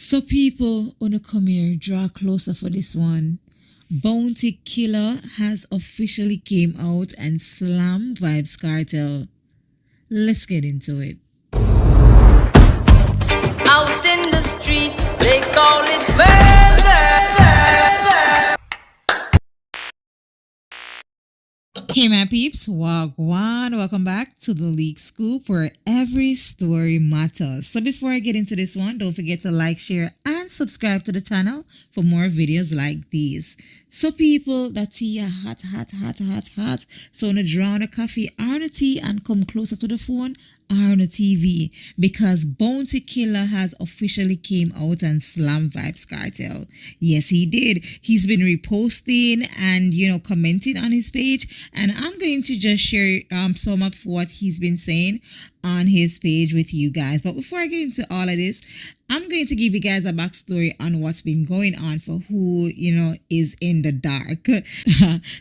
So people, wanna come here, draw closer for this one. Bounty Killa has officially came out and slammed Vybz Kartel. Let's get into it. Out in the street, they call it murder. Hey my peeps, wagwan, welcome back to the Leak Scoop where every story matters. So before I get into this one, don't forget to like, share and subscribe to the channel for more videos like these. So people, that tea hot. So on a draw on a coffee or on a tea and come closer to the phone or on a TV because Bounty Killa has officially came out and slammed Vybz Kartel. Yes, he did. He's been reposting and commenting on his page, and I'm going to just share some of what he's been saying on his page with you guys. But before I get into all of this, I'm going to give you guys a backstory on what's been going on for who, is in the dark.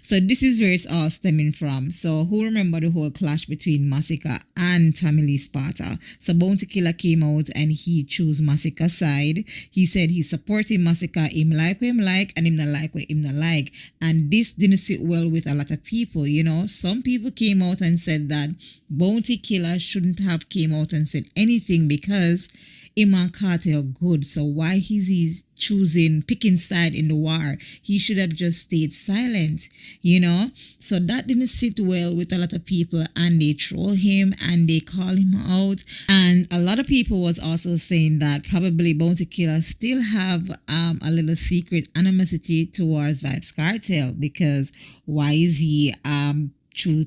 So this is where it's all stemming from. So who remember the whole clash between Massacre and Tommy Lee Sparta? So Bounty Killa came out and he chose Massacre's side. He said he's supporting Massacre. Him like what him like and him not like what him not like. And this didn't sit well with a lot of people, Some people came out and said that Bounty Killa shouldn't have came out and said anything because him and Kartel good. So why is he picking side in the war? He should have just stayed silent, So that didn't sit well with a lot of people, and they troll him and they call him out. And a lot of people was also saying that probably Bounty Killa still have a little secret animosity towards Vybz Kartel because why is he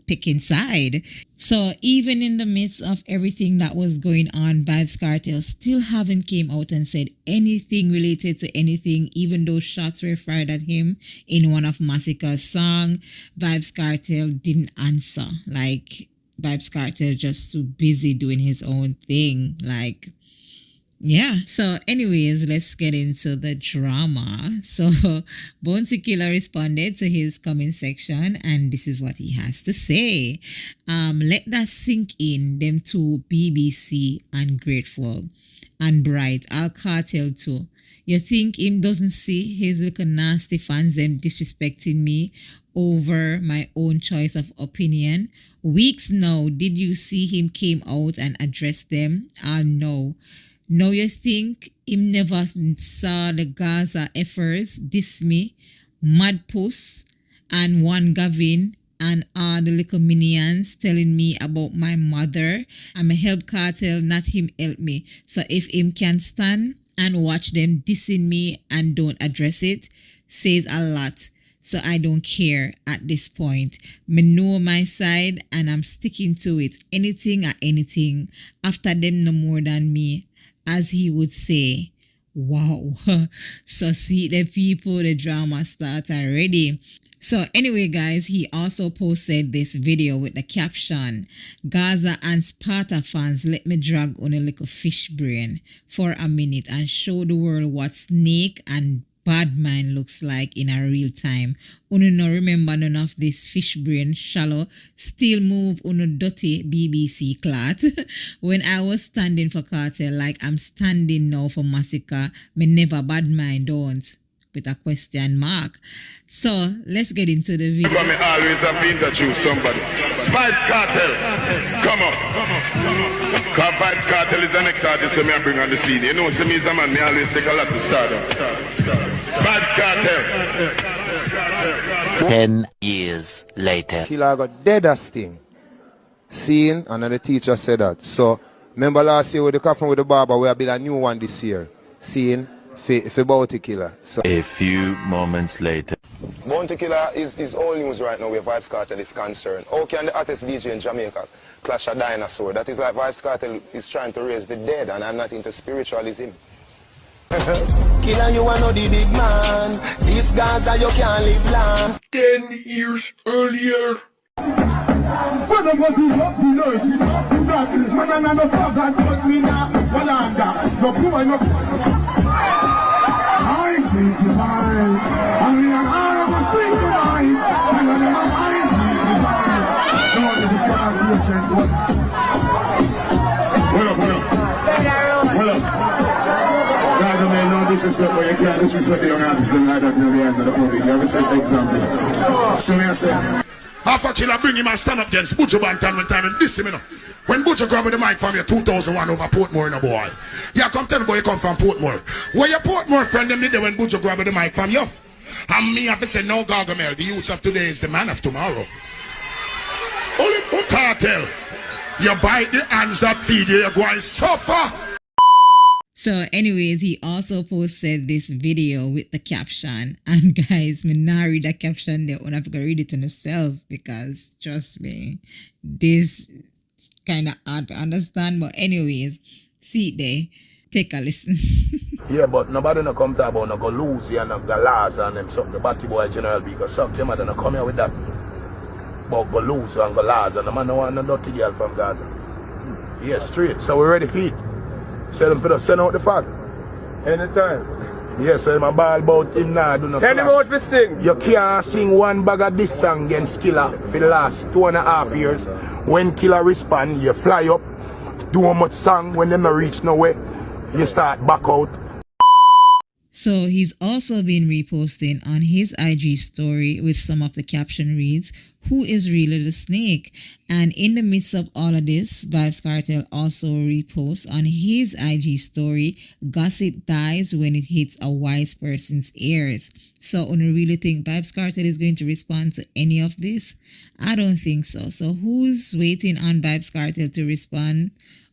picking side? So even in the midst of everything that was going on, Vybz Kartel still haven't came out and said anything related to anything, even though shots were fired at him in one of Massacre's song. Vybz Kartel didn't answer. Like, Vybz Kartel just too busy doing his own thing. Yeah. So anyways, let's get into the drama. So Bounty Killa responded to his comment section and this is what he has to say. Let that sink in, them two, BBC and Grateful and Bright, Al Kartel too. You think him doesn't see his little nasty fans them disrespecting me over my own choice of opinion? Weeks now, did you see him came out and address them? No. Now you think him never saw the Gaza efforts, diss me, Mad Puss, and One Gavin, and all the little minions telling me about my mother. I'm a help Kartel, not him help me. So if him can stand and watch them dissing me and don't address it, says a lot. So I don't care at this point. Me know my side and I'm sticking to it. Anything or anything. After them no more than me. As he would say. Wow. So see the people, the drama start already. So anyway guys, he also posted this video with the caption, Gaza and Sparta fans, let me drag on a little fish brain for a minute and show the world what snake and bad mind looks like in a real time. Uno no remember none of this fish brain shallow still move uno dirty BBC clat. When I was standing for Kartel like I'm standing now for Massacre, me never bad mind don't. With a question mark. So let's get into the video. Me always have to introduce somebody. Vybz Kartel, come on. Cause Vybz Kartel is the next artist that I bring on the scene. You know, so me is a man, me always take a lot to start up. Vybz Kartel. 10 years later. Killa got dead as thing. Seeing, and the teacher said that. So remember last year with the coffin with the barber, we have built a new one this year. Seeing. For Bounty Killa. So a few moments later. Bounty Killa is all news right now where Vybz Kartel is concerned. How can the hottest DJ in Jamaica clash a dinosaur? That is like Vybz Kartel is trying to raise the dead and I'm not into spiritualism. Killa, you are not the big man. These guys are you can't live long. 10 years earlier. When I'm going to help you know, see that, man, I'm not forgot, but me now, Walanda, no fool, no I think it's fine, I mean, I'm out of my sleep tonight, and I'm I think it's fine, don't understand the patient, what? Hold up. Gargamel, no disrespect, but you can't disrespect the young artist like that in the hands of the public. You have to set the example. So me I say, After Killa bring him and stand up against Butcher Bantam one time and this him, you know. When Butcher grab the mic from you 2001 over Portmore, in a boy. Yeah, come tell the boy you come from Portmore. Where your Portmore friend them did there when Butcher grab the mic from you? And me have to say, no, Gargamel, the youth of today is the man of tomorrow. Only for Cartel. You bite the hands that feed you, you're going to suffer. So anyways, he also posted this video with the caption. And guys, me not read that caption there. I have to read it to myself because trust me, this kind of hard to understand. But anyways, see it there. Take a listen. Yeah, but nobody no come talk about no go lose and no go lose and them something. The Batty Boy General because some them are not come here with that. But go lose and go lose and the man no want no dirty girl from Gaza. Yeah, straight. So we're ready for it. Send them for the send out the fag. anytime. Yeah, so my ball about him now do not Send him out for sting. You can't sing one bag of this song against Killa for the last 2.5 years. When Killa respond, you fly up, do how much song when them not reach nowhere, you start back out. So he's also been reposting on his IG story with some of the caption reads, "Who is really the snake?" And in the midst of all of this, Vybz Kartel also reposts on his IG story, "Gossip dies when it hits a wise person's ears." So I really think Vybz Kartel is going to respond to any of this? I don't think so. So who's waiting on Vybz Kartel to respond?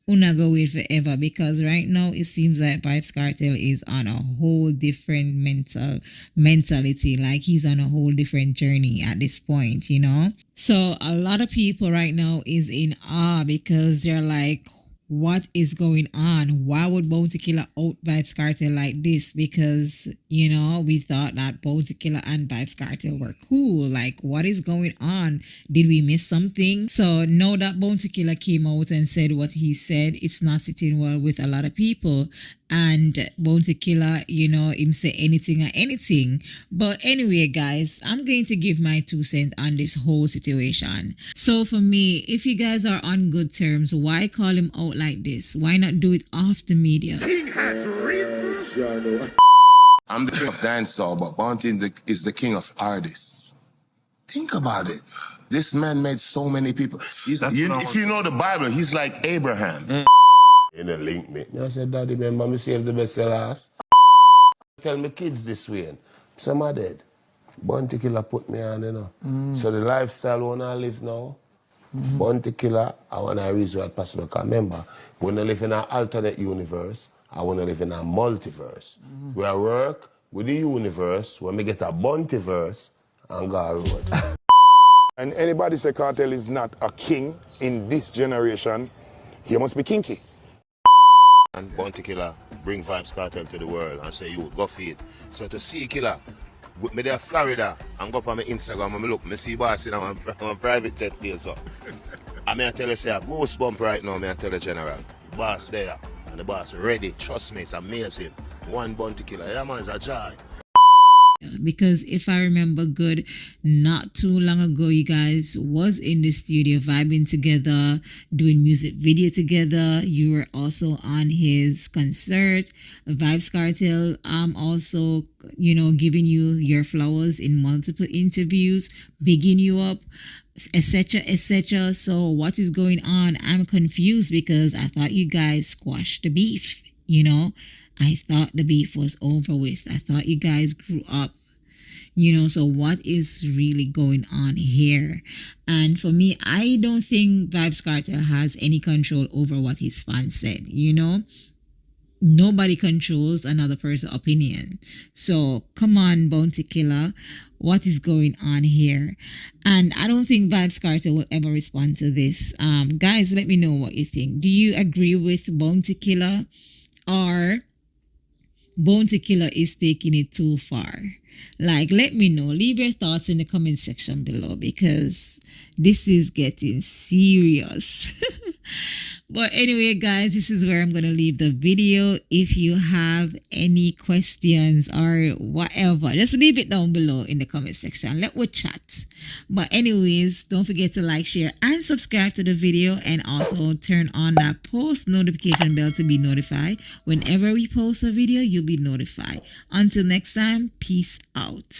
Una go wait forever because right now it seems like Vybz Kartel is on a whole different mentality. Like he's on a whole different journey at this point, you know? So a lot of people right now is in awe because they're like, what is going on? Why would Bounty Killa out Vybz Kartel like this? Because, you know, we thought that Bounty Killa and Vybz Kartel were cool. Like, what is going on? Did we miss something? So now that Bounty Killa came out and said what he said, it's not sitting well with a lot of people. And Bounty Killa, you know, him say anything or anything. But anyway, guys, I'm going to give my 2 cents on this whole situation. So for me, if you guys are on good terms, why call him out like this? Why not do it off the media? I'm the king of dancehall, but Bounty is the king of artists. Think about it. This man made so many people. If you know the Bible, he's like Abraham. You know, link me. I said, Daddy, remember me save the best sellers? Tell me kids this way. Some are dead. Bounty Killa put me on, you know. So the lifestyle I want to live now, Bounty Killa, I want to reach what possible. Because remember, when I live in an alternate universe, I want to live in a multiverse. Where I work with the universe, when we get a Bountyverse, and go road. And anybody say Kartel is not a king in this generation, he must be kinky. And Bounty Killa bring Vybz Kartel to the world and say, you go feed. So to see Killa, with me there Florida, and go up on my Instagram and look, me see boss in on private jet here, so. I may tell you, say, a ghost bump right now, I tell the general. Boss there, and the boss ready, trust me, it's amazing. One Bounty Killa, yeah man, it's a joy. Because if I remember good, not too long ago, you guys was in the studio vibing together, doing music video together. You were also on his concert. Vybz Kartel also, you know, giving you your flowers in multiple interviews, bigging you up, etc., etc. So what is going on? I'm confused because I thought you guys squashed the beef, you know. I thought the beef was over with. I thought you guys grew up, you know, so what is really going on here? And for me, I don't think Vybz Kartel has any control over what his fans said, you know. Nobody controls another person's opinion. So come on, Bounty Killa, what is going on here? And I don't think Vybz Kartel will ever respond to this. Guys, let me know what you think. Do you agree with Bounty Killa, or Bounty Killa is taking it too far? Like, let me know. Leave your thoughts in the comment section below because this is getting serious. But anyway, guys, this is where I'm going to leave the video. If you have any questions or whatever, just leave it down below in the comment section. Let us chat. But anyways, don't forget to like, share, and subscribe to the video. And also turn on that post notification bell to be notified. Whenever we post a video, you'll be notified. Until next time, peace out.